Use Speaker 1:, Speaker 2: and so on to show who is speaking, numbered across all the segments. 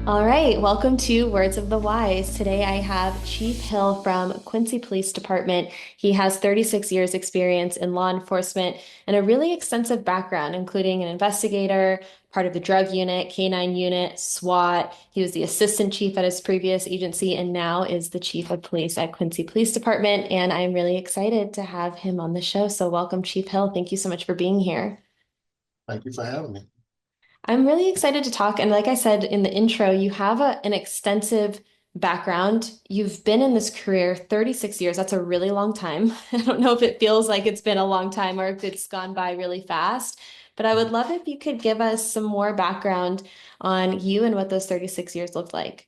Speaker 1: All right, welcome to Words of the Wise. Today I have Chief Hill from Quincy Police Department. He has 36 years experience in law enforcement and a really extensive background, including an investigator, part of the drug unit, K-9 unit, SWAT. He was the assistant chief at his previous agency and now is the chief of police at Quincy Police Department. And I'm really excited to have him on the show. So welcome, Chief Hill. Thank you so much for being here.
Speaker 2: Thank you for having me.
Speaker 1: I'm really excited to talk. And like I said in the intro, you have an extensive background. You've been in this career 36 years. That's a really long time. I don't know if it feels like it's been a long time or if it's gone by really fast, but I would love if you could give us some more background on you and what those 36 years looked like.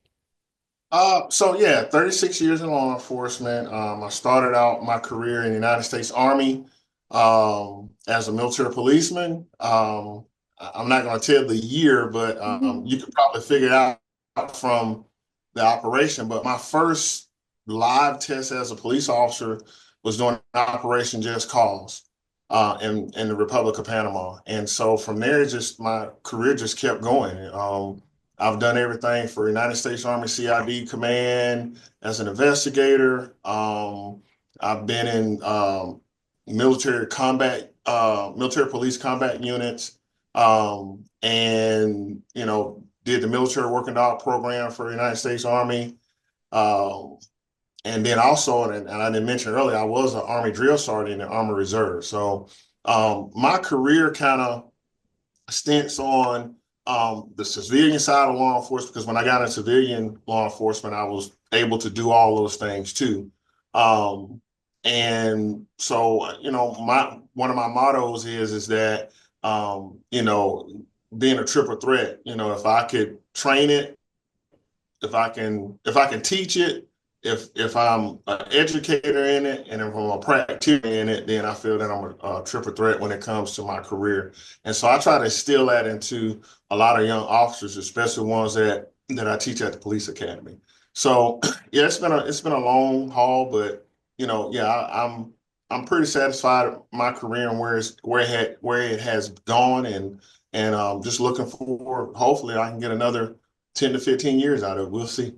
Speaker 2: So yeah, 36 years in law enforcement. I started out my career in the United States Army as a military policeman. I'm not going to tell the year, but
Speaker 1: Mhm.
Speaker 2: you could probably figure it out from the operation. But my first live test as a police officer was during Operation Just Cause in the Republic of Panama. And so from there, just my career just kept going. I've done everything for United States Army CID Command as an investigator. I've been in military police combat units, and did the military working dog program for the United States Army. Um, and then also, and I didn't mention earlier, I was an Army drill sergeant in the Army Reserve. So my career kind of stints on the civilian side of law enforcement, because when I got into civilian law enforcement, I was able to do all those things too. Um, and so, my one of my mottos is that being a triple threat, if I could train it, if I can teach it, if I'm an educator in it, and if I'm a practitioner in it, then I feel that I'm a triple threat when it comes to my career. And so I try to instill that into a lot of young officers, especially ones that I teach at the police academy. So yeah, it's been a long haul, but yeah, I'm pretty satisfied with my career and where it has gone, and just looking forward. Hopefully, I can get another 10 to 15 years out of it. We'll see.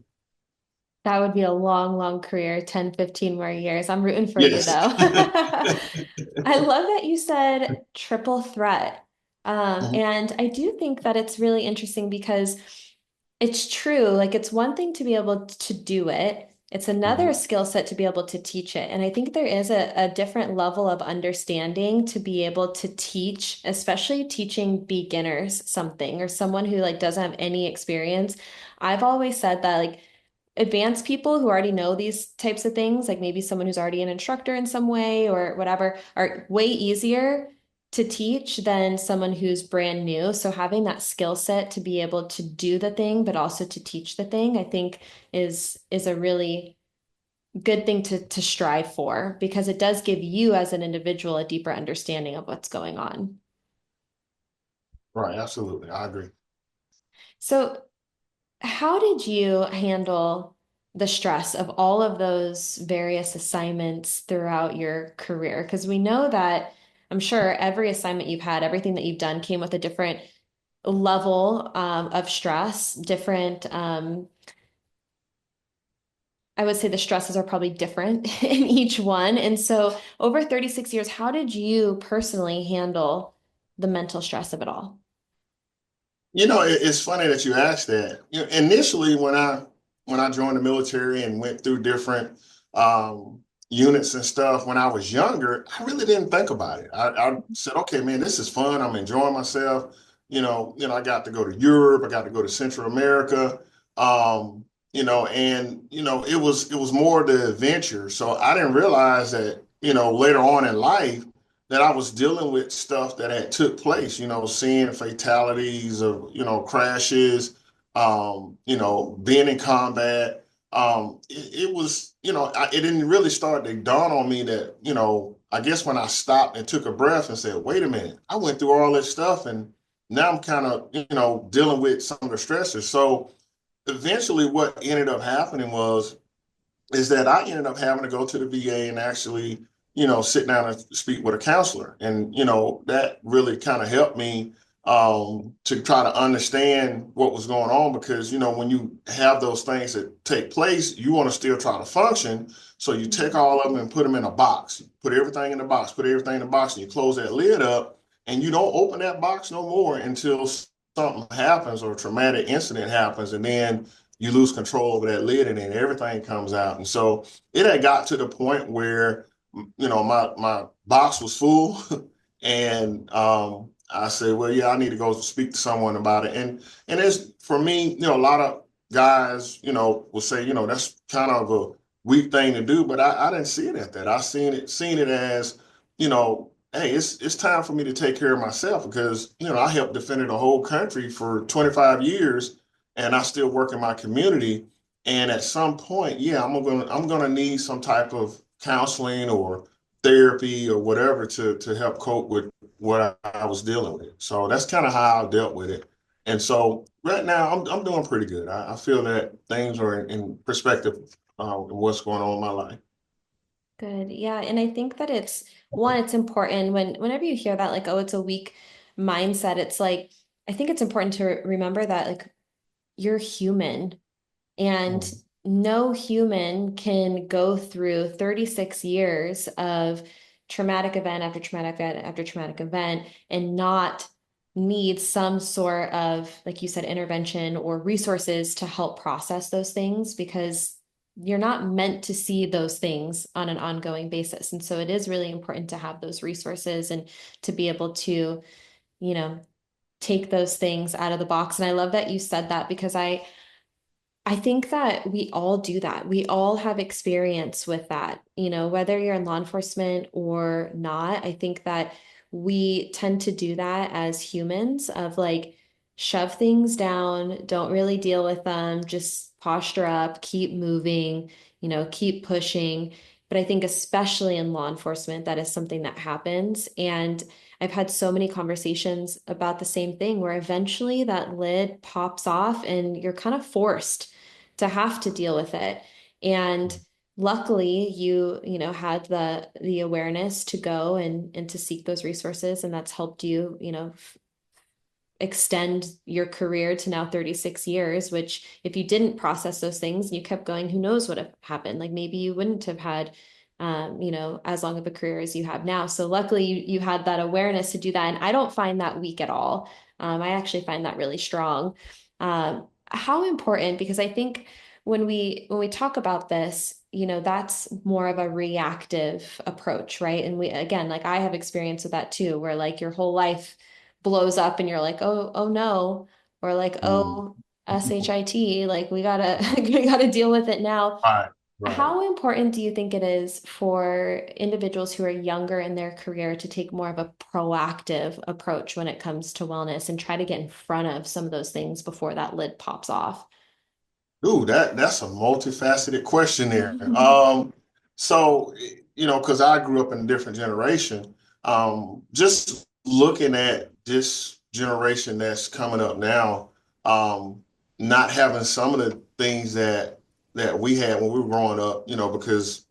Speaker 1: That would be a long, long career, 10, 15 more years. I'm rooting for you
Speaker 2: Yes.
Speaker 1: though. I love that you said triple threat.
Speaker 2: Mhm.
Speaker 1: And I do think that it's really interesting because it's true. Like, it's one thing to be able to do it, it's another
Speaker 2: Mhm.
Speaker 1: skill set to be able to teach it. And I think there is a different level of understanding to be able to teach, especially teaching beginners something or someone who like doesn't have any experience. I've always said that like advanced people who already know these types of things, like maybe someone who's already an instructor in some way or whatever, are way easier to teach than someone who's brand new. So having that skill set to be able to do the thing, but also to teach the thing, I think is a really good thing to strive for because it does give you as an individual a deeper understanding of what's going on.
Speaker 2: Right, absolutely. I agree.
Speaker 1: So how did you handle the stress of all of those various assignments throughout your career? Because we know that I'm sure every assignment you've had, everything that you've done came with a different level of stress, different, I would say the stresses are probably different in each one. And so over 36 years, how did you personally handle the mental stress of it all?
Speaker 2: It's funny that you asked that. Initially, when I joined the military and went through different units and stuff when I was younger, I really didn't think about it. I said, okay, man, this is fun. I'm enjoying myself. I got to go to Europe. I got to go to Central America. And it was more the adventure. So I didn't realize that, later on in life that I was dealing with stuff that had took place, seeing fatalities of, crashes, being in combat. It was, it didn't really start to dawn on me that, I guess when I stopped and took a breath and said, wait a minute, I went through all this stuff and now I'm kind of, dealing with some of the stressors. So eventually what ended up happening is that I ended up having to go to the VA and actually, sit down and speak with a counselor. And, that really kind of helped me to try to understand what was going on because, when you have those things that take place, you want to still try to function. So you take
Speaker 1: Mhm.
Speaker 2: all of them and put them in a box, put everything in the box, put everything in the box, and you close that lid up, and you don't open that box no more until something happens or a traumatic incident happens, and then you lose control over that lid, and then everything comes out. And so it had got to the point where, my box was full. And I said, well, yeah, I need to go speak to someone about it. And it's for me, a lot of guys, will say, that's kind of a weak thing to do, but I didn't see it at that. I seen it as, hey, it's time for me to take care of myself because, I helped defend the whole country for 25 years and I still work in my community. And at some point, yeah, I'm gonna need some type of counseling or therapy or whatever to help cope with what I was dealing with. So that's kind of how I dealt with it. And so right now I'm doing pretty good. I feel that things are in perspective in what's going on in my life.
Speaker 1: Good. Yeah. And I think that it's one, it's important whenever you hear that, like, oh, it's a weak mindset, it's like, I think it's important to remember that, like, you're human. And
Speaker 2: Mm.
Speaker 1: no human can go through 36 years of traumatic event after traumatic event after traumatic event and not need some sort of, like you said, intervention or resources to help process those things because you're not meant to see those things on an ongoing basis. And so it is really important to have those resources and to be able to, you know, take those things out of the box. And I love that you said that because I think that we all do that. We all have experience with that, whether you're in law enforcement or not. I think that we tend to do that as humans of like shove things down, don't really deal with them, just posture up, keep moving, keep pushing. But I think especially in law enforcement, that is something that happens. And I've had so many conversations about the same thing where eventually that lid pops off and you're kind of forced to have to deal with it. And luckily you had the awareness to go and to seek those resources and that's helped you, extend your career to now 36 years, which if you didn't process those things and you kept going, who knows what have happened? Like maybe you wouldn't have had, as long of a career as you have now. So luckily you had that awareness to do that. And I don't find that weak at all. I actually find that really strong. How important, because I think when we talk about this, that's more of a reactive approach, right? And we, again, like I have experience with that too, where like your whole life blows up and you're like, oh no, or like,
Speaker 2: Mm.
Speaker 1: oh, shit, like we gotta we gotta deal with it now.
Speaker 2: Right, right.
Speaker 1: How important do you think it is for individuals who are younger in their career to take more of a proactive approach when it comes to wellness and try to get in front of some of those things before that lid pops off?
Speaker 2: Ooh, that's a multifaceted question there. So because I grew up in a different generation, just looking at this generation that's coming up now, not having some of the things that we had when we were growing up, because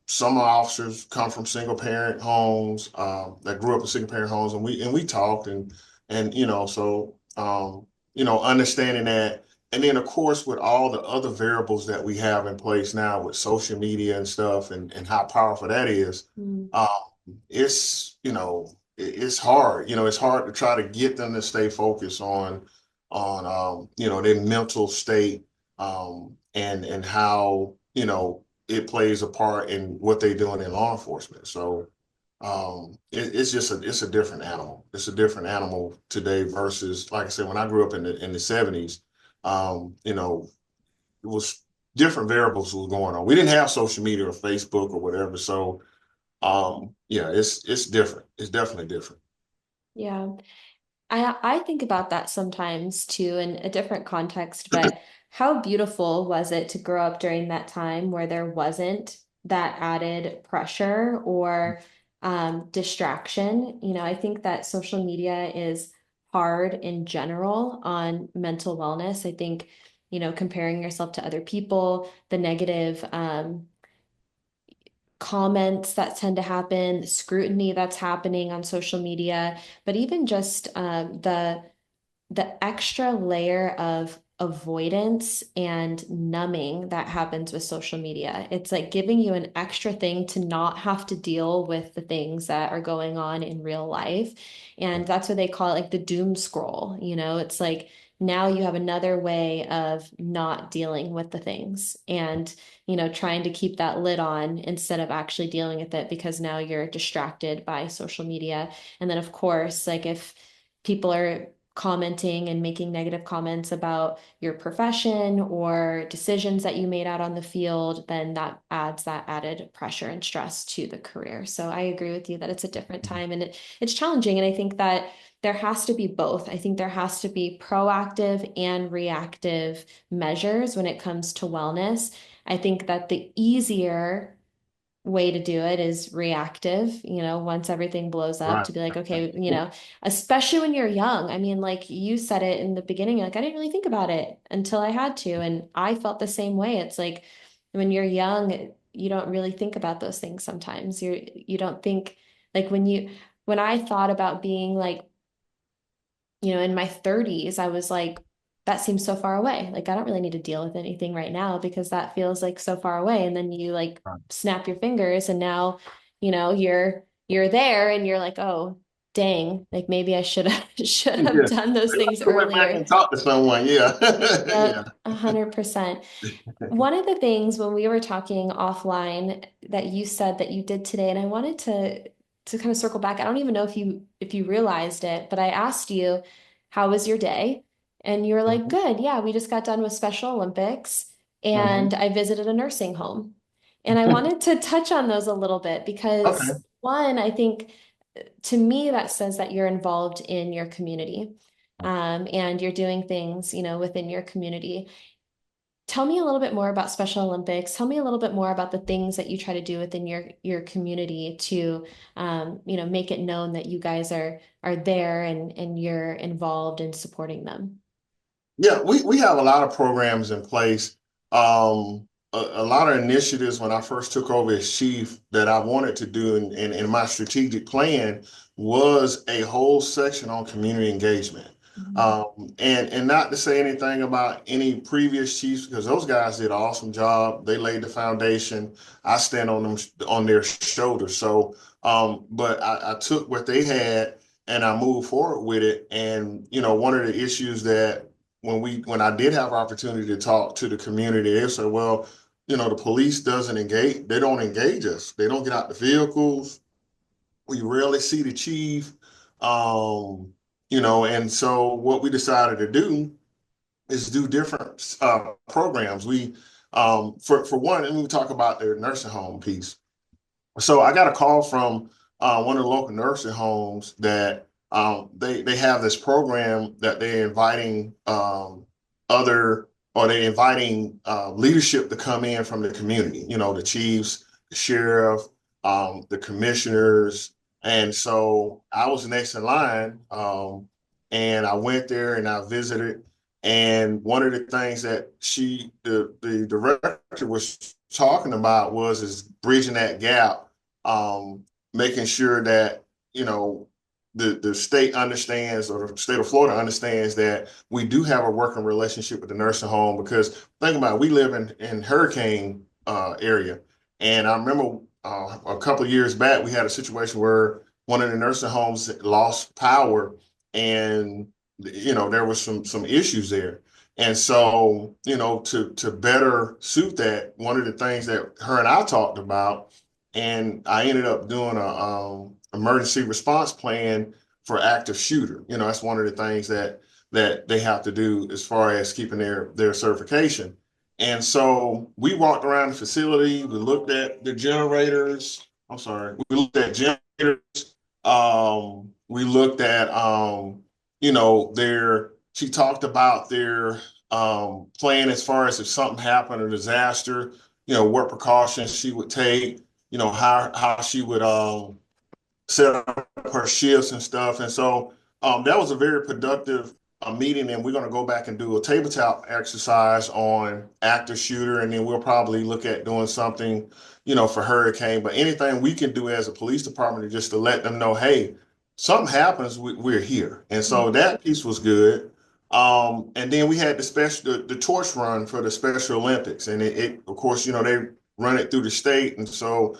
Speaker 2: some officers come from single parent homes, that grew up in single parent homes, and we talked and so understanding that. And then, of course, with all the other variables that we have in place now with social media and stuff and how powerful that is,
Speaker 1: Mm.
Speaker 2: um, it's hard. It's hard to try to get them to stay focused on their mental state and how, it plays a part in what they're doing in law enforcement. So it's a different animal. It's a different animal today versus, like I said, when I grew up in the 70s, it was different variables was going on. We didn't have social media or Facebook or whatever. So yeah, it's different. It's definitely different.
Speaker 1: Yeah. I think about that sometimes too in a different context, but how beautiful was it to grow up during that time where there wasn't that added pressure or distraction? I think that social media is hard in general on mental wellness. I think, comparing yourself to other people, the negative comments that tend to happen, scrutiny that's happening on social media, but even just the extra layer of avoidance and numbing that happens with social media. It's like giving you an extra thing to not have to deal with the things that are going on in real life. And that's what they call it, like the doom scroll. It's like now you have another way of not dealing with the things and, trying to keep that lid on instead of actually dealing with it because now you're distracted by social media. And then, of course, like if people are commenting and making negative comments about your profession or decisions that you made out on the field, then that adds that added pressure and stress to the career. So I agree with you that it's a different time and it's challenging. And I think that there has to be both. I think there has to be proactive and reactive measures when it comes to wellness. I think that the easier way to do it is reactive, once everything blows up
Speaker 2: Right.
Speaker 1: to be like, okay, especially when you're young. I mean, like you said it in the beginning, like I didn't really think about it until I had to. And I felt the same way. It's like when you're young, you don't really think about those things sometimes. You don't think like when I thought about being like in my 30s, I was like, that seems so far away. Like, I don't really need to deal with anything right now because that feels like so far away. And then you like snap your fingers and now, you're there and you're like, oh, dang, like maybe I should have should have
Speaker 2: Yeah.
Speaker 1: done those things
Speaker 2: I went back
Speaker 1: earlier.
Speaker 2: and talked to someone. Yeah. Yeah.
Speaker 1: Yep, 100%. One of the things when we were talking offline that you said that you did today, and I wanted to kind of circle back. I don't even know if you realized it, but I asked you, how was your day? And you were like,
Speaker 2: Mhm.
Speaker 1: good. Yeah, we just got done with Special Olympics and
Speaker 2: Mhm.
Speaker 1: I visited a nursing home. And I wanted to touch on those a little bit because
Speaker 2: Okay.
Speaker 1: one, I think to me that says that you're involved in your community. And you're doing things, within your community. Tell me a little bit more about Special Olympics. Tell me a little bit more about the things that you try to do within your community to, make it known that you guys are there and you're involved in supporting them.
Speaker 2: Yeah, we have a lot of programs in place. A lot of initiatives when I first took over as chief that I wanted to do in my strategic plan was a whole section on community engagement.
Speaker 1: Mhm.
Speaker 2: And not to say anything about any previous chiefs because those guys did an awesome job. They laid the foundation. I stand on their shoulders. So, but I took what they had and I moved forward with it. And one of the issues that when I did have opportunity to talk to the community, they said, well, the police doesn't engage, they don't engage us. They don't get out the vehicles. We rarely see the chief. And so what we decided to do is do different programs. For one, and we talk about the nursing home piece. So I got a call from one of the local nursing homes that they have this program that they're inviting other or they're inviting leadership to come in from the community. The chiefs, the sheriff, the commissioners, and so I was next in line, and I went there and I visited. And one of the things that the director was talking about was is bridging that gap, making sure that the state understands or the state of Florida understands that we do have a working relationship with the nursing home because think about it, we live in hurricane area, and I remember a couple of years back we had a situation where one of the nursing homes lost power, and there was some issues there. And so, to better suit that, one of the things that her and I talked about, and I ended up doing a emergency response plan for active shooter. That's one of the things that they have to do as far as keeping their certification. And so we walked around the facility. We looked at the generators. I'm sorry. We looked at generators. We looked at their. She talked about their plan as far as if something happened, a disaster, what precautions she would take, how she would set up her shifts and stuff. And so that was a very productive. a meeting and we're going to go back and do a tabletop exercise on active shooter, and then we'll probably look at doing something, for hurricane. But anything we can do as a police department just to let them know, hey, something happens, we're here. And so that piece was good. And then we had the torch run for the Special Olympics, and it of course, they run it through the state, and so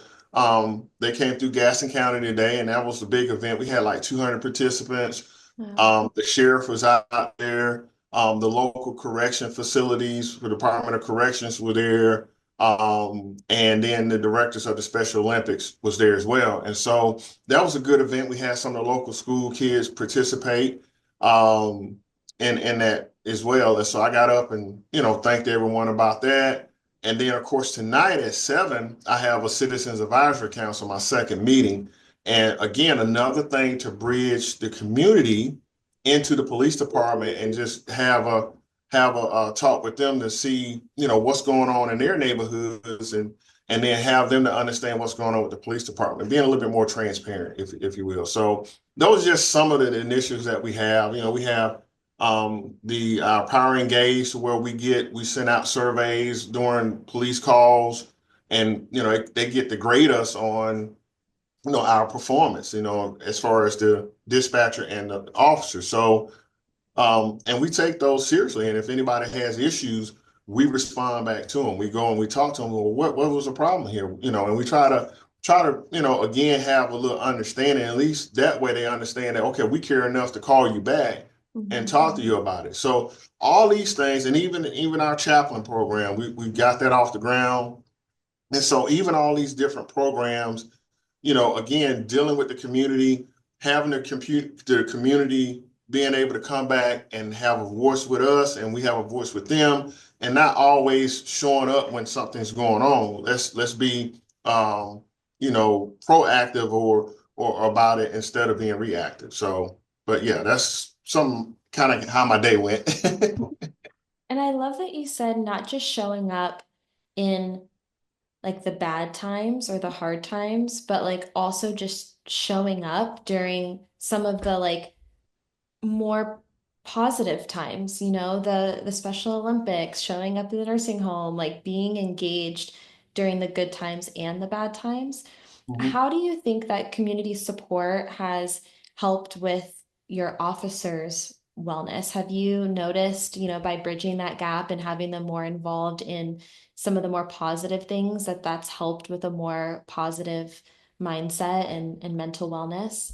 Speaker 2: they came through Gaston County today, and that was the big event. We had like 200 participants.
Speaker 1: Wow.
Speaker 2: The sheriff was out there. The local correction facilities for the Department of Corrections were there. And then the directors of the Special Olympics was there as well. And so that was a good event. We had some of the local school kids participate in that as well. And so I got up and, thanked everyone about that. And then, of course, tonight at 7, I have a Citizens Advisory Council, my second meeting. And again, another thing to bridge the community into the police department and just have a talk with them to see, what's going on in their neighborhoods, and then have them to understand what's going on with the police department, being a little bit more transparent, if you will. So those are just some of the initiatives that we have. We have the Power Engaged, where we send out surveys during police calls, and they get to grade us on our performance, as far as the dispatcher and the officer. So, and we take those seriously. And if anybody has issues, we respond back to them. We go and we talk to them. Well, what was the problem here? And we try to, again, have a little understanding. At least that way they understand that, okay, we care enough to call you back and
Speaker 1: Mhm.
Speaker 2: talk to you about it. So all these things, and even our chaplain program, we got that off the ground. And so even all these different programs, again, dealing with the community, having the community being able to come back and have a voice with us, and we have a voice with them, and not always showing up when something's going on. Let's be proactive or about it instead of being reactive. So, but yeah, that's some kind of how my day went.
Speaker 1: And I love that you said not just showing up in like the bad times or the hard times, but like also just showing up during some of the like more positive times, the Special Olympics, showing up at the nursing home, like being engaged during the good times and the bad times.
Speaker 2: Mhm.
Speaker 1: How do you think that community support has helped with your officers' wellness? Have you noticed, by bridging that gap and having them more involved in some of the more positive things, that that's helped with a more positive mindset and mental wellness?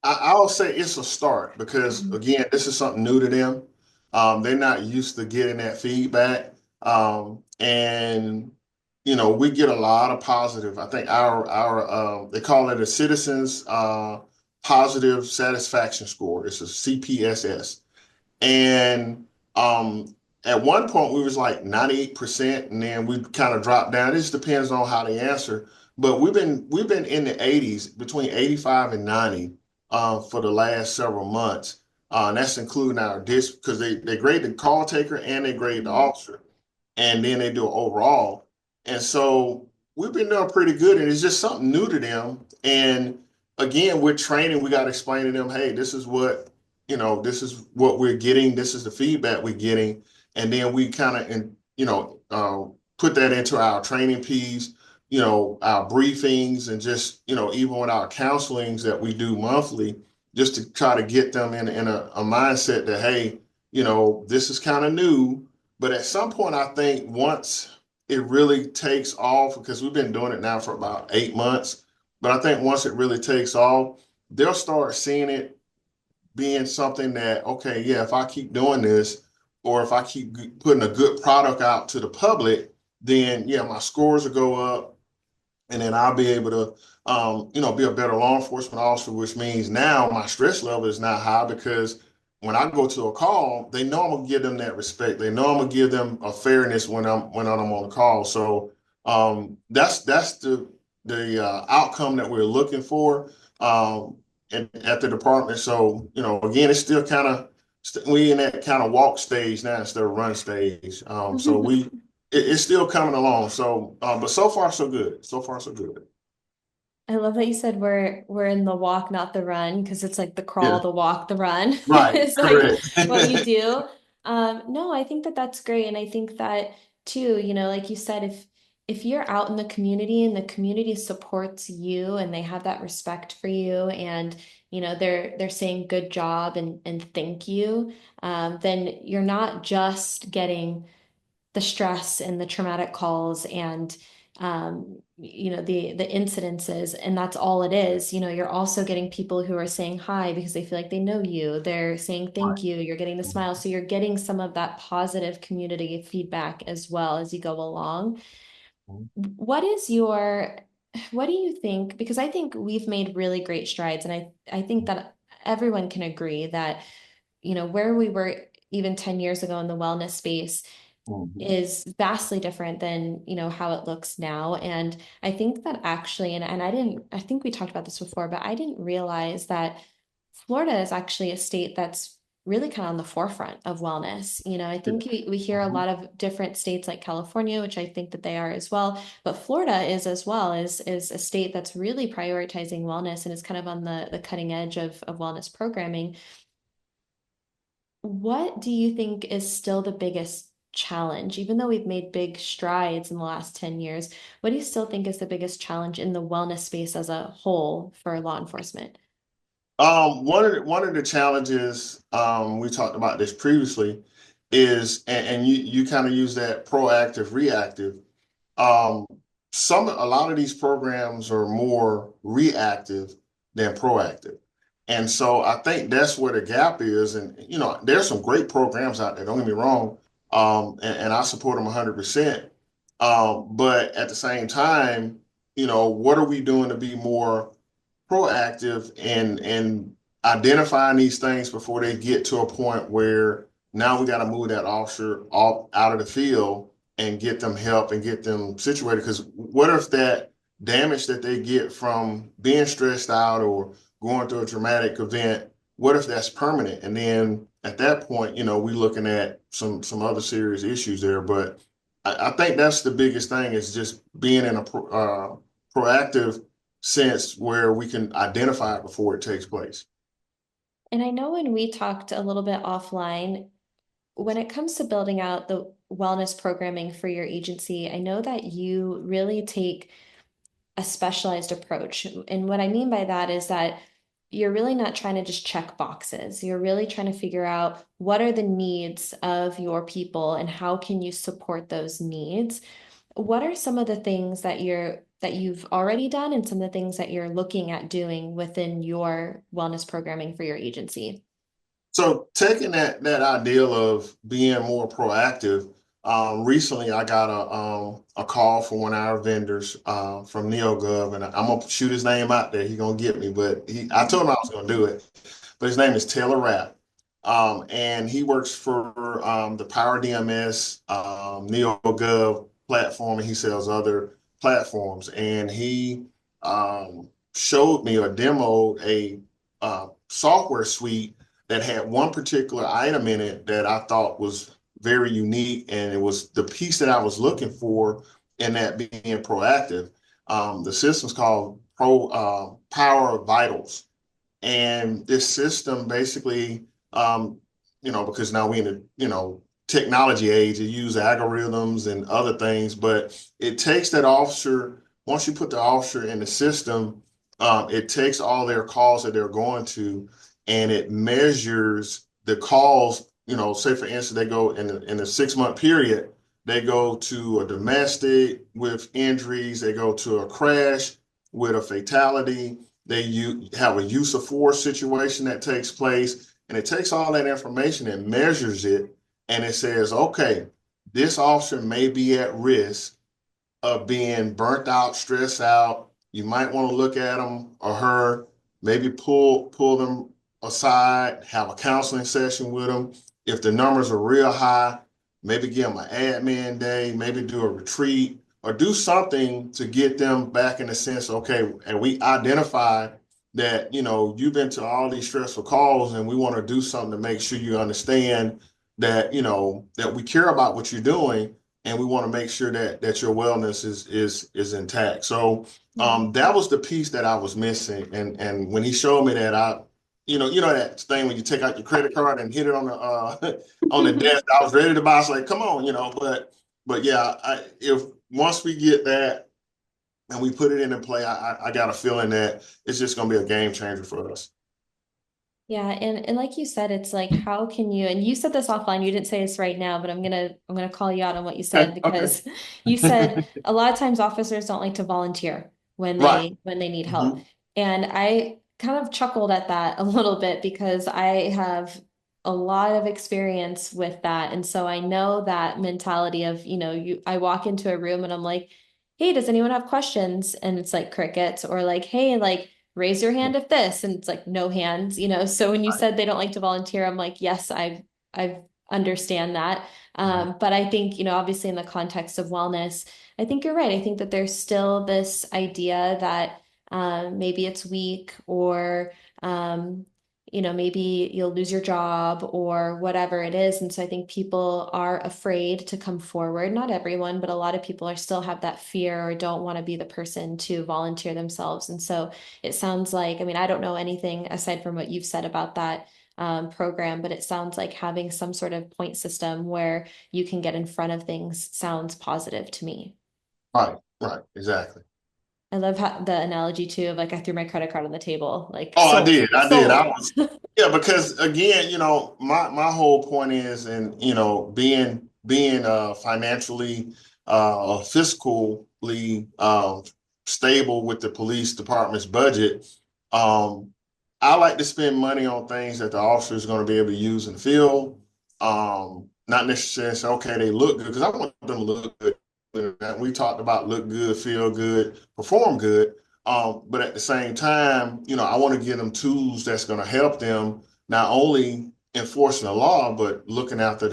Speaker 2: I'll say it's a start because
Speaker 1: Mhm.
Speaker 2: again, this is something new to them. They're not used to getting that feedback, and we get a lot of positive. I think our they call it a citizens positive satisfaction score. It's a CPSS, and at one point we was like 98%, and then we kind of dropped down. It just depends on how they answer. But we've been in the 80s, between 85 and 90, for the last several months. And that's including our dish, because they grade the call taker and they grade the
Speaker 1: Mhm.
Speaker 2: officer, and then they do it overall. And so we've been doing pretty good, and it's just something new to them. And again, with training, we got to explain to them, hey, this is what we're getting, this is the feedback we're getting, and then we kind of, put that into our training piece, our briefings, and just, even with our counselings that we do monthly, just to try to get them in a mindset that, hey, this is kind of new. But at some point, I think once it really takes off, because we've been doing it now for about 8 months, but I think once it really takes off, they'll start seeing it being something that, okay, yeah, if I keep doing this, or if I keep putting a good product out to the public, then yeah, my scores will go up, and then I'll be able to, be a better law enforcement officer, which means now my stress level is not high, because when I go to a call, they know I'm gonna give them that respect. They know I'm gonna give them a fairness when I'm on the call. So that's the outcome that we're looking for at the department. So again, it's still kind of we in that kind of walk stage now instead of run stage. So it's still coming along. So, but so far so good. So far so good.
Speaker 1: I love that you said we're in the walk, not the run, because it's like the
Speaker 2: Yeah,
Speaker 1: crawl, the walk, the run.
Speaker 2: right,
Speaker 1: It's like
Speaker 2: correct.
Speaker 1: what you do. No, I think that that's great, and I think that too, like you said, if you're out in the community and the community supports you and they have that respect for you, and they're saying good job and thank you, then you're not just getting the stress and the traumatic calls and the incidences, and that's all it is. You're also getting people who are saying hi because they feel like they know you. They're saying thank you. You're getting the smile. So you're getting some of that positive community feedback as well as you go along. What is your, what do you think? Because I think we've made really great strides, and I think that everyone can agree that, where we were even 10 years ago in the wellness space
Speaker 2: Mhm.
Speaker 1: is vastly different than how it looks now. And I think that actually, and I think we talked about this before, but I didn't realize that Florida is actually a state that's really kind of on the forefront of wellness. I think we hear a
Speaker 2: Mhm.
Speaker 1: lot of different states like California, which I think that they are as well, but Florida is as well, is a state that's really prioritizing wellness and is kind of on the cutting edge of wellness programming. What do you think is still the biggest challenge? Even though we've made big strides in the last 10 years, what do you still think is the biggest challenge in the wellness space as a whole for law enforcement?
Speaker 2: One of the challenges, we talked about this previously, is, and you kind of use that proactive, reactive. Um, a lot of these programs are more reactive than proactive. And so I think that's where the gap is. And, there's some great programs out there, don't get me wrong. And I support them 100%. But at the same time, what are we doing to be more proactive and identifying these things before they get to a point where now we got to move that officer off out of the field and get them help and get them situated. Because what if that damage that they get from being stressed out or going through a traumatic event, what if that's permanent? And then at that point, we're looking at some other serious issues there. But I think that's the biggest thing is just being in a proactive sense where we can identify it before it takes place.
Speaker 1: And I know when we talked a little bit offline, when it comes to building out the wellness programming for your agency, I know that you really take a specialized approach. And what I mean by that is that you're really not trying to just check boxes. You're really trying to figure out what are the needs of your people and how can you support those needs. What are some of the things that you've already done and some of the things that you're looking at doing within your wellness programming for your agency?
Speaker 2: So taking that ideal of being more proactive, recently I got a call from one of our vendors from NeoGov, and I'm gonna shoot his name out there. He's gonna get me, but I told him I was gonna do it. But his name is Taylor Rapp. And he works for the Power DMS NeoGov platform, and he sells other platforms. And he showed me or demoed a software suite that had one particular item in it that I thought was very unique, and it was the piece that I was looking for in that being proactive. The system's called Power Vitals, and this system basically, because now we in the, technology age, it use algorithms and other things, but it takes that officer, once you put the officer in the system, it takes all their calls that they're going to, and it measures the calls, say for instance, they go in a 6 month period, they go to a domestic with injuries, they go to a crash with a fatality, have a use of force situation that takes place, and it takes all that information and measures it, and it says, okay, this officer may be at risk of being burnt out, stressed out. You might want to look at him or her, maybe pull them aside, have a counseling session with them. If the numbers are real high, maybe give them an admin day, maybe do a retreat or do something to get them back in the sense, okay, and we identify that, you've been to all these stressful calls and we want to do something to make sure you understand that, that we care about what you're doing, and we want to make sure that your wellness is intact. So
Speaker 1: Yeah.
Speaker 2: that was the piece that I was missing. And when he showed me that, you know that thing when you take out your credit card and hit it on the on the desk, I was ready to buy. I was like, come on, but yeah, if once we get that and we put it into play, I got a feeling that it's just going to be a game changer for us.
Speaker 1: Yeah, and like you said, it's like how can you, and you said this offline, you didn't say this right now, but I'm gonna call you out on what you
Speaker 2: Okay.
Speaker 1: said
Speaker 2: Okay.
Speaker 1: because you said a lot of times officers don't like to volunteer when
Speaker 2: Right.
Speaker 1: they need help.
Speaker 2: Hmm.
Speaker 1: And I kind of chuckled at that a little bit because I have a lot of experience with that. And so I know that mentality of, I walk into a room and I'm like, hey, does anyone have questions? And it's like crickets, or like, hey, like raise your hand if this, and it's like no hands. So when you
Speaker 2: Right.
Speaker 1: said they don't like to volunteer, I'm like, yes, I've understand that.
Speaker 2: Mhm.
Speaker 1: But I think, obviously in the context of wellness, I think you're right. I think that there's still this idea that maybe it's weak, or maybe you'll lose your job or whatever it is. And so I think people are afraid to come forward. Not everyone, but a lot of people are still have that fear or don't want to be the person to volunteer themselves. And so it sounds like, I mean, I don't know anything aside from what you've said about that program, but it sounds like having some sort of point system where you can get in front of things sounds positive to me.
Speaker 2: Right. Right. Exactly.
Speaker 1: I love how, the analogy too of like I threw my credit card on the table, like
Speaker 2: Oh, I
Speaker 1: sold,
Speaker 2: did. I did. I
Speaker 1: sold.
Speaker 2: was, yeah, because again, my whole point is, and being financially, fiscally stable with the police department's budget. Um, I like to spend money on things that the officer is going to be able to use in the field. Not necessarily say, okay, they look good, because I want them to look good. We talked about look good, feel good, perform good. But at the same time, I want to give them tools that's going to help them not only enforcing the law, but looking after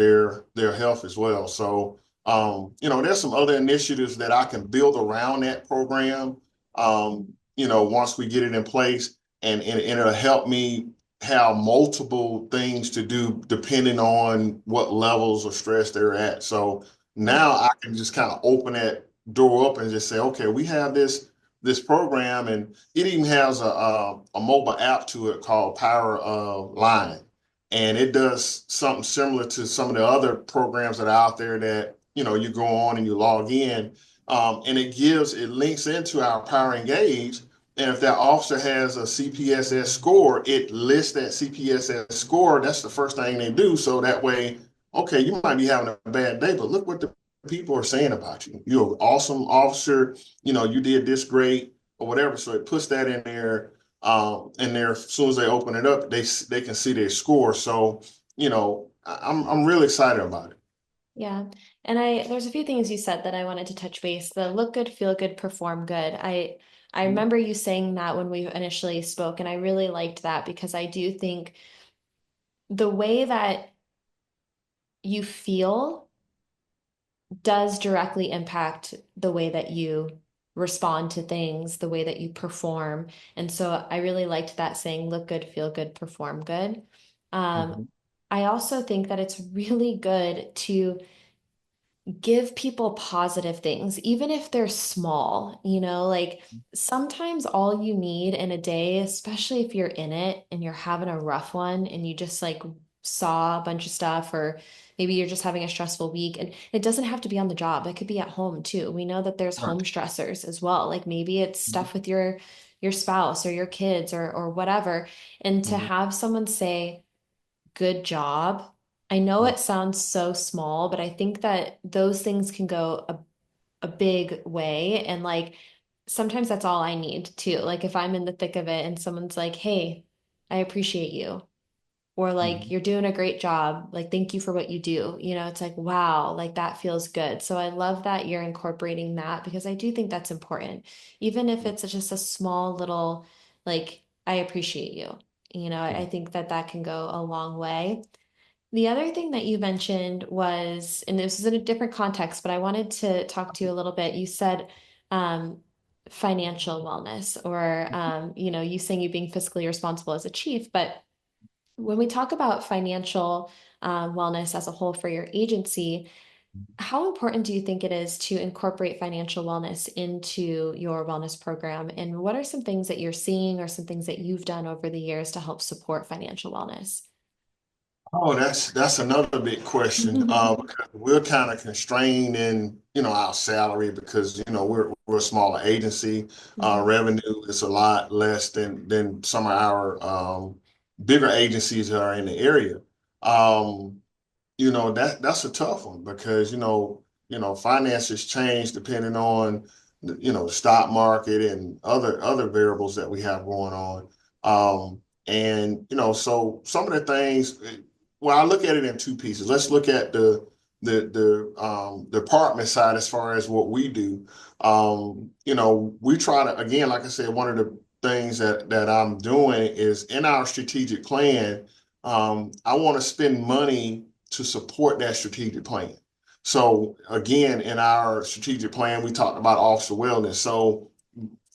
Speaker 2: their health as well. So, there's some other initiatives that I can build around that program. Once we get it in place, and it'll help me have multiple things to do depending on what levels of stress they're at. So
Speaker 1: Yeah.
Speaker 2: now I can just kind of open that door up and just say, okay, we have this program, and it even has a mobile app to it called Power Line, and it does something similar to some of the other programs that are out there that you go on and you log in, and it links into our Power Engage. And if that officer has a CPSS score, it lists that CPSS score. That's the first thing they do. So that way, okay, you might be having a bad day, but look what the people are saying about you. You're an awesome officer. You did this great or whatever. So it puts that in there. As soon as they open it up, they can see their score. So I'm really excited about it.
Speaker 1: Yeah. And there's a few things you said that I wanted to touch base. The look good, feel good, perform good. I remember you saying that when we initially spoke, and I really liked that because I do think the way that you feel does directly impact the way that you respond to things, the way that you perform. And so I really liked that saying, look good, feel good, perform good. Um,
Speaker 2: Mhm.
Speaker 1: I also think that it's really good to give people positive things, even if they're small, like sometimes all you need in a day, especially if you're in it and you're having a rough one and you just like saw a bunch of stuff, or maybe you're just having a stressful week, and it doesn't have to be on the job. It could be at home too. We know that there's
Speaker 2: Right.
Speaker 1: home stressors as well. Like maybe it's
Speaker 2: Mhm.
Speaker 1: stuff with your spouse or your kids or whatever. And to
Speaker 2: Mhm.
Speaker 1: have someone say, good job. I know
Speaker 2: Mhm.
Speaker 1: it sounds so small, but I think that those things can go a big way. And like sometimes that's all I need too. Like if I'm in the thick of it and someone's like, hey, I appreciate you. Or like,
Speaker 2: Mhm.
Speaker 1: you're doing a great job. Like, thank you for what you do. It's like, wow, like that feels good. So I love that you're incorporating that because I do think that's important. Even if it's just a small little, like, I appreciate you. I
Speaker 2: Mhm.
Speaker 1: think that that can go a long way. The other thing that you mentioned was, and this is in a different context, but I wanted to talk to you a little bit. You said um, financial wellness, or you saying you being fiscally responsible as a chief. But when we talk about financial wellness as a whole for your agency, How important do you think it is to incorporate financial wellness into your wellness program? And what are some things that you're seeing or some things that you've done over the years to help support financial wellness?
Speaker 2: Oh, that's another big question. Because we're kind of constrained in, our salary because, we're a smaller agency.
Speaker 1: Mhm.
Speaker 2: Revenue is a lot less than some of our bigger agencies that are in the area. Um, that's a tough one because finances change depending on the stock market and other variables that we have going on. And so some of the things, well, I look at it in two pieces. Let's look at the department side as far as what we do. We try to, again, like I said, one of the things that I'm doing is in our strategic plan. I want to spend money to support that strategic plan. So again, in our strategic plan, we talked about officer wellness. So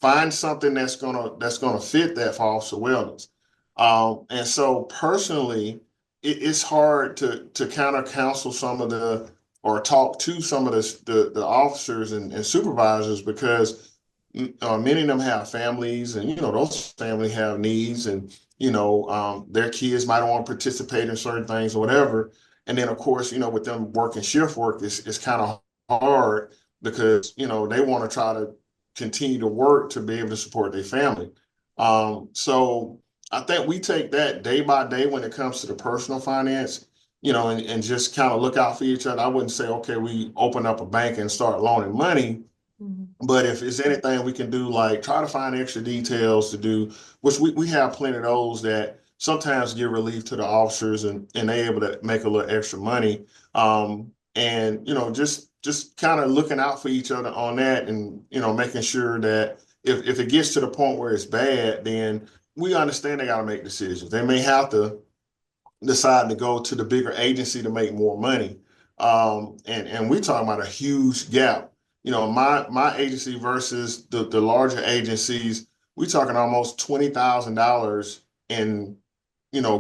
Speaker 2: find something that's gonna fit that for officer wellness. And so personally, it's hard to kind of counsel some of the or talk to some of the officers and supervisors because many of them have families and those families have needs and their kids might want to participate in certain things or whatever. And then of course, with them working shift work, it's kind of hard because they want to try to continue to work to be able to support their family. So I think we take that day by day when it comes to the personal finance, and just kind of look out for each other. I wouldn't say, okay, we open up a bank and start loaning money,
Speaker 1: Mhm.
Speaker 2: but if it's anything we can do, like try to find extra details to do, which we have plenty of those that sometimes give relief to the officers and they able to make a little extra money. And just kind of looking out for each other on that and making sure that if it gets to the point where it's bad, then we understand they got to make decisions. They may have to decide to go to the bigger agency to make more money. And we're talking about a huge gap. My agency versus the larger agencies, we're talking almost $20,000 in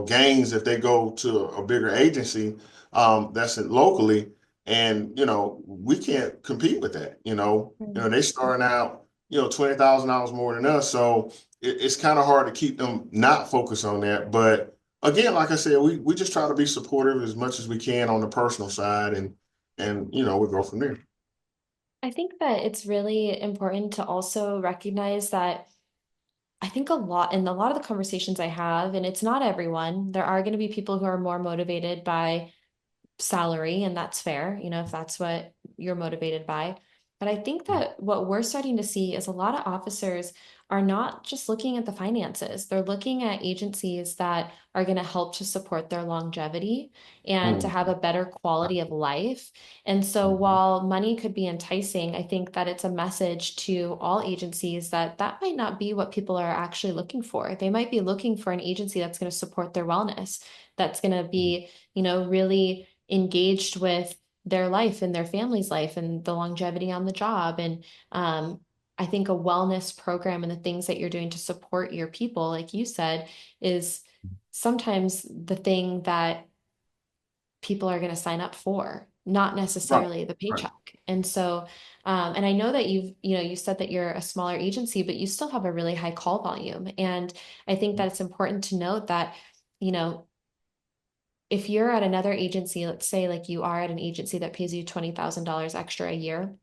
Speaker 2: gains if they go to a bigger agency that's locally. And we can't compete with that. They starting out $20,000 more than us, so it's kind of hard to keep them not focused on that. But again, like I said, we just try to be supportive as much as we can on the personal side, and we go from there.
Speaker 1: I think that it's really important to also recognize that I think a lot of the conversations I have, and it's not everyone, there are going to be people who are more motivated by salary, and that's fair, if that's what you're motivated by. But I think that what we're starting to see is a lot of officers are not just looking at the finances, they're looking at agencies that are going to help to support their longevity and to
Speaker 2: Mhm.
Speaker 1: have a better quality of life. And so while money could be enticing, I think that it's a message to all agencies that that might not be what people are actually looking for. They might be looking for an agency that's going to support their wellness, that's going to be, really engaged with their life and their family's life and the longevity on the job. And I think a wellness program and the things that you're doing to support your people, like you said, is sometimes the thing that people are going to sign up for, not
Speaker 2: Right,
Speaker 1: necessarily the
Speaker 2: right.
Speaker 1: paycheck. And so, and I know that you said that you're a smaller agency, but you still have a really high call volume. And I think that it's important to note that, you know, if you're at another agency, let's say like you are at an agency that pays you $20,000 extra a year,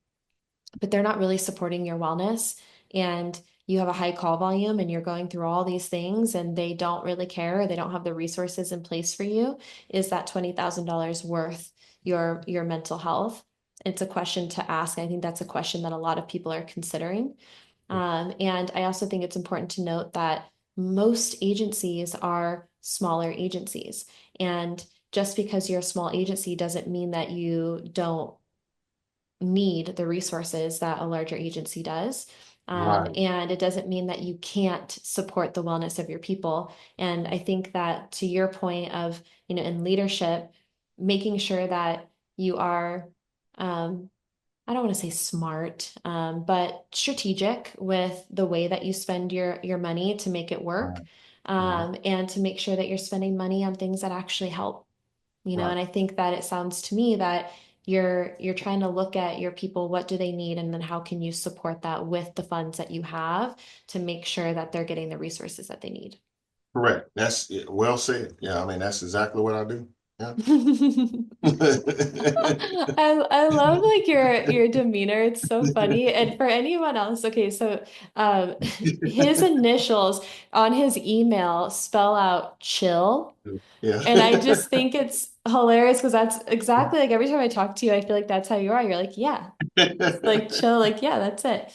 Speaker 1: but they're not really supporting your wellness and you have a high call volume and you're going through all these things and they don't really care, or they don't have the resources in place for you, is that $20,000 worth your mental health? It's a question to ask. I think that's a question that a lot of people are considering. And I also think it's important to note that most agencies are smaller agencies. And just because you're a small agency doesn't mean that you don't need the resources that a larger agency does.
Speaker 2: Right.
Speaker 1: And it doesn't mean that you can't support the wellness of your people. And I think that to your point of, in leadership, making sure that you are, um, I don't want to say smart, but strategic with the way that you spend your money to make it work,
Speaker 2: Right. Right.
Speaker 1: and to make sure that you're spending money on things that actually help. And
Speaker 2: Right.
Speaker 1: I think that it sounds to me that you're trying to look at your people, what do they need, and then how can you support that with the funds that you have to make sure that they're getting the resources that they need.
Speaker 2: Correct. That's well said. Yeah, I mean that's exactly what I do. Yeah.
Speaker 1: I love like your demeanor. It's so funny. And for anyone else, okay, so um his initials on his email spell out chill.
Speaker 2: Yeah.
Speaker 1: And I just think it's hilarious because that's exactly like every time I talk to you, I feel like that's how you are. You're like, yeah, it's like chill, like, yeah, that's it.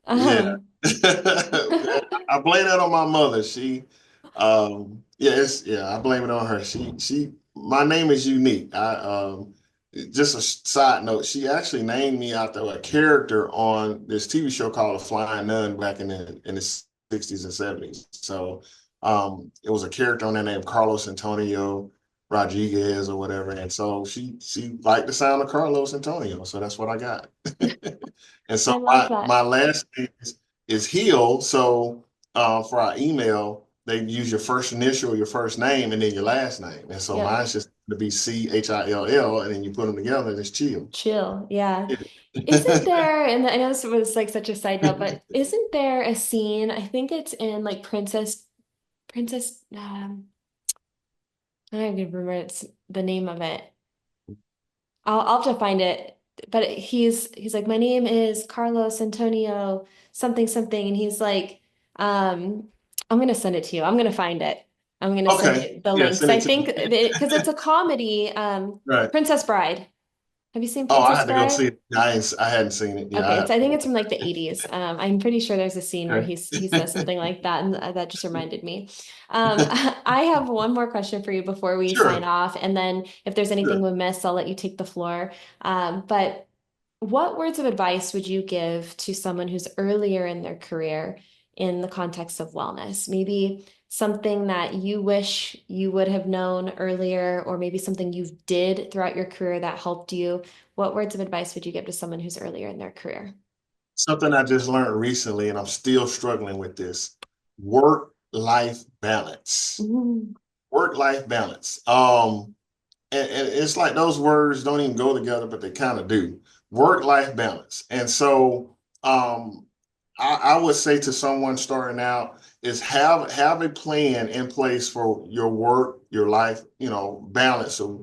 Speaker 2: Yeah.
Speaker 1: Um,
Speaker 2: I blame that on my mother. Yeah, I blame it on her. My name is unique. Just a side note, she actually named me after a character on this TV show called The Flying Nun back in the 60s and 70s. So, it was a character on there named Carlos Antonio Rodriguez or whatever. And so she liked the sound of Carlos Antonio. So that's what I got. And so
Speaker 1: I love
Speaker 2: my
Speaker 1: that.
Speaker 2: last name is Hill. So for our email, they use your first initial, your first name, and then your last name. And so
Speaker 1: Yep.
Speaker 2: mine's just to be Chill, and then you put them together and it's chill.
Speaker 1: Chill. Yeah.
Speaker 2: Yeah.
Speaker 1: Isn't there, and I know this was like such a side note, but isn't there a scene, I think it's in like Princess, I don't even remember the name of it. I'll have to find it. But he's like, my name is Carlos Antonio something something, and he's like, um, I'm gonna send it to you. I'm gonna find it. I'm gonna send
Speaker 2: Okay.
Speaker 1: you the
Speaker 2: Yeah,
Speaker 1: links.
Speaker 2: send
Speaker 1: I
Speaker 2: it to
Speaker 1: think
Speaker 2: me.
Speaker 1: because it's a comedy,
Speaker 2: Right.
Speaker 1: Princess Bride. Have you seen
Speaker 2: Oh, I
Speaker 1: Princess
Speaker 2: had to go see
Speaker 1: Bride?
Speaker 2: it. I hadn't seen it. Yeah.
Speaker 1: Okay, I think it's from like the 80s. I'm pretty sure there's a scene where
Speaker 2: Okay.
Speaker 1: he says something like that, and that just reminded me. I have one more question for you before we sign
Speaker 2: Sure.
Speaker 1: off, and then if there's anything
Speaker 2: Sure.
Speaker 1: we missed, I'll let you take the floor. But what words of advice would you give to someone who's earlier in their career in the context of wellness? Maybe something that you wish you would have known earlier, or maybe something you did throughout your career that helped you. What words of advice would you give to someone who's earlier in their career?
Speaker 2: Something I just learned recently, and I'm still struggling with this: work-life balance.
Speaker 1: Mm.
Speaker 2: Work-life balance. And it's like those words don't even go together, but they kind of do. Work-life balance. And so I would say to someone starting out is have a plan in place for your work, your life, balance of,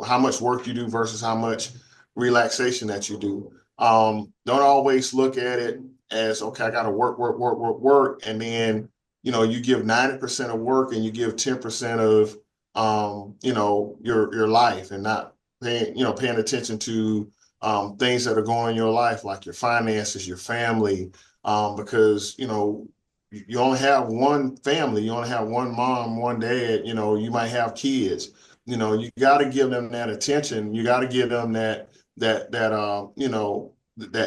Speaker 2: how much work you do versus how much relaxation that you do. Don't always look at it as, okay, I got to work, work, work, work, work. And then, you give 90% of work and you give 10% of your life and not paying attention to things that are going in your life, like your finances, your family, because you only have one family, you only have one mom, one dad, you might have kids. You got to give them that attention. You got to give them that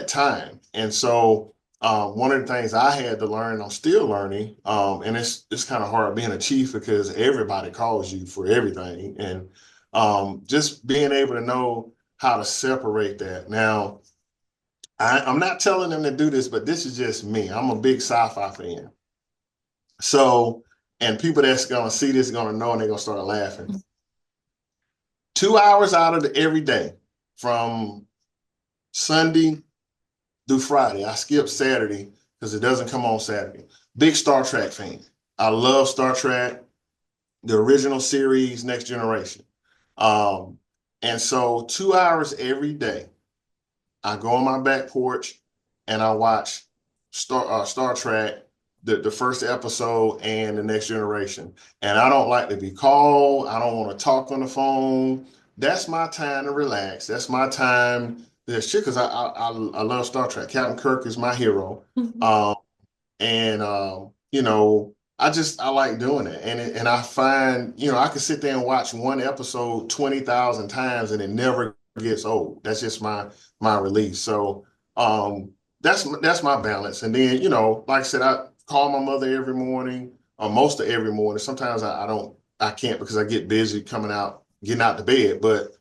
Speaker 2: time. And so one of the things I had to learn, I'm still learning, and it's kind of hard being a chief because everybody calls you for everything, and just being able to know how to separate that. Now, I'm not telling them to do this, but this is just me. I'm a big sci-fi fan, so and people that's gonna see this are gonna know, and they're gonna start laughing. 2 hours out of every day, from Sunday through Friday. I skip Saturday because it doesn't come on Saturday. Big Star Trek fan. I love Star Trek, the original series, Next Generation. Um, and so 2 hours every day, I go on my back porch and I watch Star Trek, the first episode and the Next Generation. And I don't like to be called. I don't want to talk on the phone. That's my time to relax. That's my time. This shit because I love Star Trek. Captain Kirk is my hero. Um, and I like doing it, and I find I can sit there and watch one episode 20,000 times and it never gets old. That's just my release. So that's my balance. And then like I said, I call my mother every morning, or most of every morning. Sometimes I can't because I get busy getting out to bed, but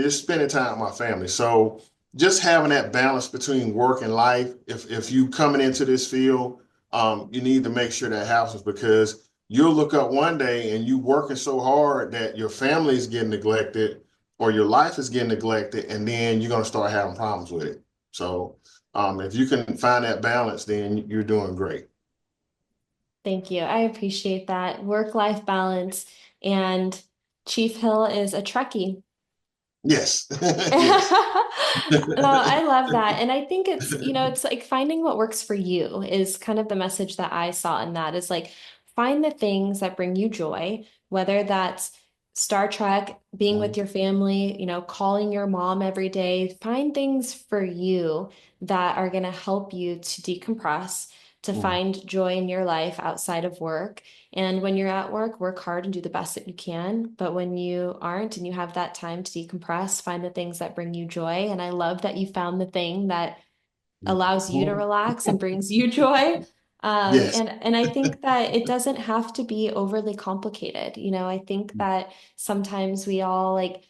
Speaker 2: just spending time with my family. So just having that balance between work and life. If you coming into this field, you need to make sure that happens because you'll look up one day and you working so hard that your family is getting neglected, or your life is getting neglected, and then you're going to start having problems with it. So if you can find that balance, then you're doing great.
Speaker 1: Thank you. I appreciate that work-life balance. And Chief Hill is a Trekkie.
Speaker 2: Yes. Yes.
Speaker 1: Well, I love that. And I think it's, it's like finding what works for you is kind of the message that I saw in that is like find the things that bring you joy, whether that's Star Trek, being with
Speaker 2: Mhm.
Speaker 1: your family, calling your mom every day. Find things for you that are going to help you to decompress, to
Speaker 2: Mhm.
Speaker 1: find joy in your life outside of work. And when you're at work, work hard and do the best that you can. But when you aren't and you have that time to decompress, find the things that bring you joy. And I love that you found the thing that allows you to
Speaker 2: Mhm.
Speaker 1: relax and brings you joy.
Speaker 2: Yes.
Speaker 1: And I think that it doesn't have to be overly complicated. I think that sometimes we all like,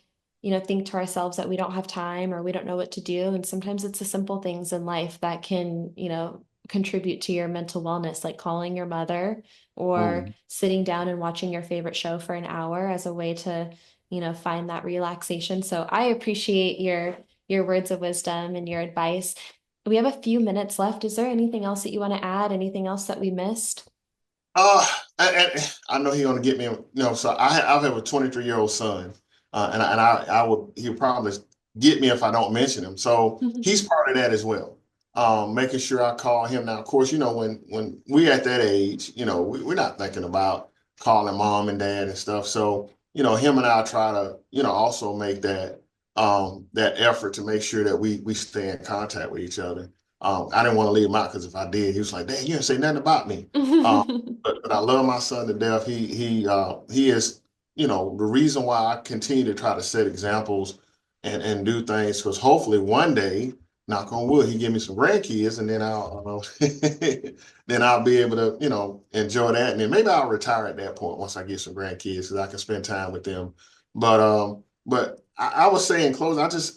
Speaker 1: think to ourselves that we don't have time or we don't know what to do. And sometimes it's the simple things in life that can, contribute to your mental wellness, like calling your mother or
Speaker 2: Mhm.
Speaker 1: sitting down and watching your favorite show for an hour as a way to, find that relaxation. So I appreciate your words of wisdom and your advice. We have a few minutes left. Is there anything else that you want to add? Anything else that we missed?
Speaker 2: Uh, I know he's gonna get me. So I have a 23-year-old son, I would he'll probably get me if I don't mention him. So he's part of that as well. Making sure I call him now. Of course, when we at that age, we're not thinking about calling mom and dad and stuff. So him and I try to also make that effort to make sure that we stay in contact with each other. I didn't want to leave him out because if I did, he was like, "Dad, you didn't say nothing about me." Um, but I love my son to death. He is, the reason why I continue to try to set examples and do things because hopefully one day, knock on wood, he give me some grandkids and then I'll then I'll be able to enjoy that and then maybe I'll retire at that point once I get some grandkids because I can spend time with them. But I would say in closing,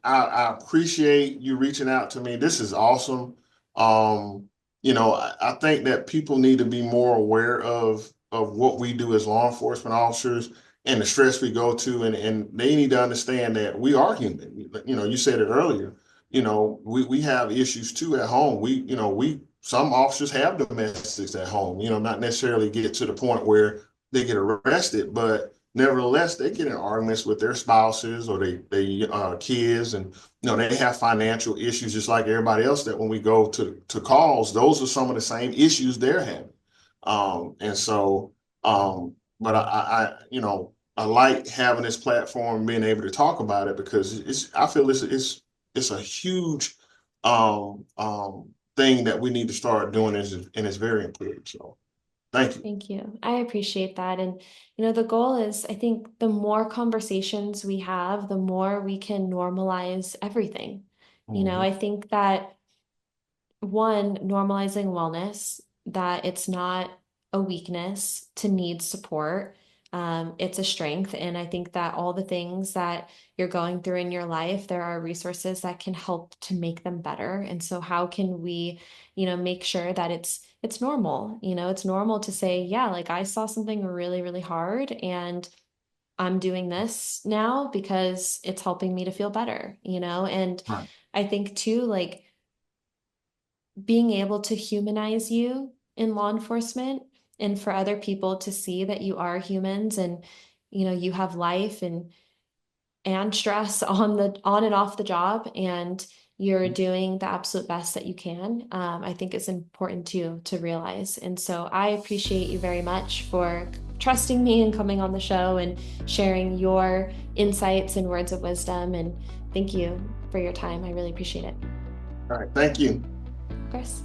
Speaker 2: I appreciate you reaching out to me. This is awesome. Um, I think that people need to be more aware of what we do as law enforcement officers and the stress we go to, and they need to understand that we are human. You said it earlier. We have issues too at home. We some officers have domestics at home. Not necessarily get to the point where they get arrested, but nevertheless they get in arguments with their spouses or they kids and they have financial issues just like everybody else that when we go to calls, those are some of the same issues they're having. And so, but I like having this platform and being able to talk about it because I feel it's a huge thing that we need to start doing and it's very important. So thank you.
Speaker 1: Thank you. I appreciate that. And, the goal is, I think the more conversations we have, the more we can normalize everything.
Speaker 2: Mhm.
Speaker 1: I think that one, normalizing wellness, that it's not a weakness to need support. It's a strength. And I think that all the things that you're going through in your life, there are resources that can help to make them better. And so how can we, make sure that it's normal? It's normal to say, yeah, like I saw something really, really hard and I'm doing this now because it's helping me to feel better, and
Speaker 2: Right.
Speaker 1: I think too, like being able to humanize you in law enforcement and for other people to see that you are humans and you have life and stress on and off the job and you're doing the absolute best that you can. I think it's important too to realize. And so I appreciate you very much for trusting me and coming on the show and sharing your insights and words of wisdom. And thank you for your time. I really appreciate it.
Speaker 2: All right. Thank you.
Speaker 1: Of course.